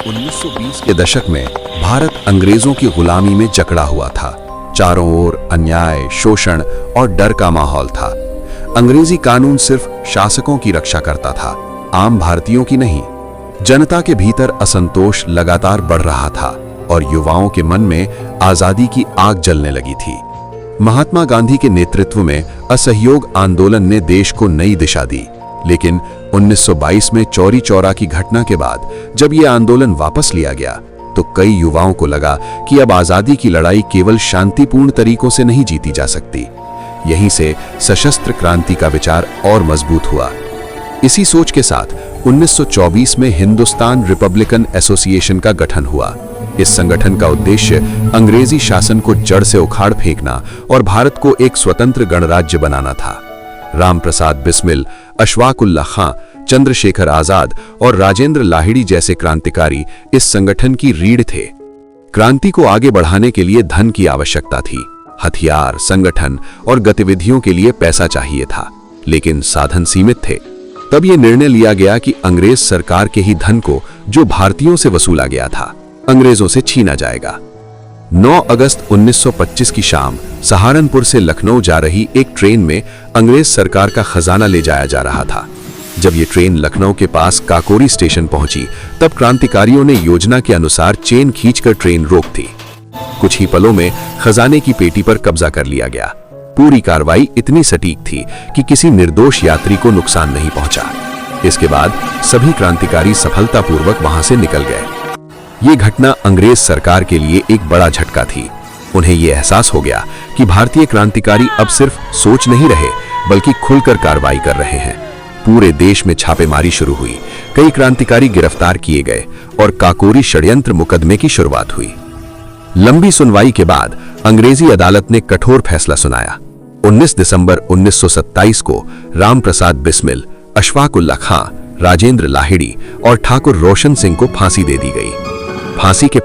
1920 के दशक में भारत अंग्रेजों की गुलामी में जकड़ा हुआ था। चारों ओर अन्याय, शोषण और डर का माहौल था। अंग्रेजी कानून सिर्फ शासकों की रक्षा करता था, आम भारतीयों की नहीं। जनता के भीतर असंतोष लगातार बढ़ रहा था और युवाओं के मन में आजादी की आग जलने लगी थी। महात्मा गांधी के नेतृत्व में असहयोग आंदोलन ने देश को नई दिशा दी, लेकिन 1922 में चौरी चौरा की घटना के बाद जब यह आंदोलन वापस लिया गया तो कई युवाओं को लगा कि अब आजादी की लड़ाई केवल शांतिपूर्ण तरीकों से नहीं जीती जा सकती। यहीं से सशस्त्र क्रांति का विचार और मजबूत हुआ। इसी सोच के साथ 1924 में हिंदुस्तान रिपब्लिकन एसोसिएशन का गठन हुआ। इस संगठन का उद्देश्य अंग्रेजी शासन को जड़ से उखाड़ फेंकना और भारत को एक स्वतंत्र गणराज्य बनाना था। राम प्रसाद बिस्मिल, अशफाक उल्लाह खां, चंद्रशेखर आजाद और राजेंद्र लाहिड़ी जैसे क्रांतिकारी इस संगठन की रीढ़ थे। क्रांति को आगे बढ़ाने के लिए धन की आवश्यकता थी। हथियार, संगठन और गतिविधियों के लिए पैसा चाहिए था, लेकिन साधन सीमित थे। तब यह निर्णय लिया गया कि अंग्रेज सरकार के ही धन को, जो भारतीयों से वसूला गया था, अंग्रेजों से छीना जाएगा। 9 अगस्त 1925 की शाम सहारनपुर से लखनऊ जा रही एक ट्रेन में अंग्रेज सरकार का खजाना ले जाया जा रहा था। जब ये ट्रेन लखनऊ के पास काकोरी स्टेशन पहुंची, तब क्रांतिकारियों ने योजना के अनुसार चेन खींचकर ट्रेन रोक दी। कुछ ही पलों में खजाने की पेटी पर कब्जा कर लिया गया। पूरी कार्रवाई इतनी सटीक थी कि किसी निर्दोष यात्री को नुकसान नहीं पहुंचा। इसके बाद सभी क्रांतिकारी सफलतापूर्वक वहां से निकल गए। ये घटना अंग्रेज सरकार के लिए एक बड़ा झटका थी। उन्हें यह एहसास हो गया कि भारतीय क्रांतिकारी अब सिर्फ सोच नहीं रहे, बल्कि खुलकर कार्रवाई कर रहे हैं। पूरे देश में छापेमारी शुरू हुई, कई क्रांतिकारी गिरफ्तार किए गए और काकोरी षड्यंत्र मुकदमे की शुरुआत हुई। लंबी सुनवाई के बाद अंग्रेजी अदालत ने कठोर फैसला सुनाया। 19 दिसंबर 1927 को राम प्रसाद बिस्मिल, अशफाक उल्लाह खां, राजेंद्र लाहिड़ी और ठाकुर रोशन सिंह को फांसी दे दी गई। फांसी के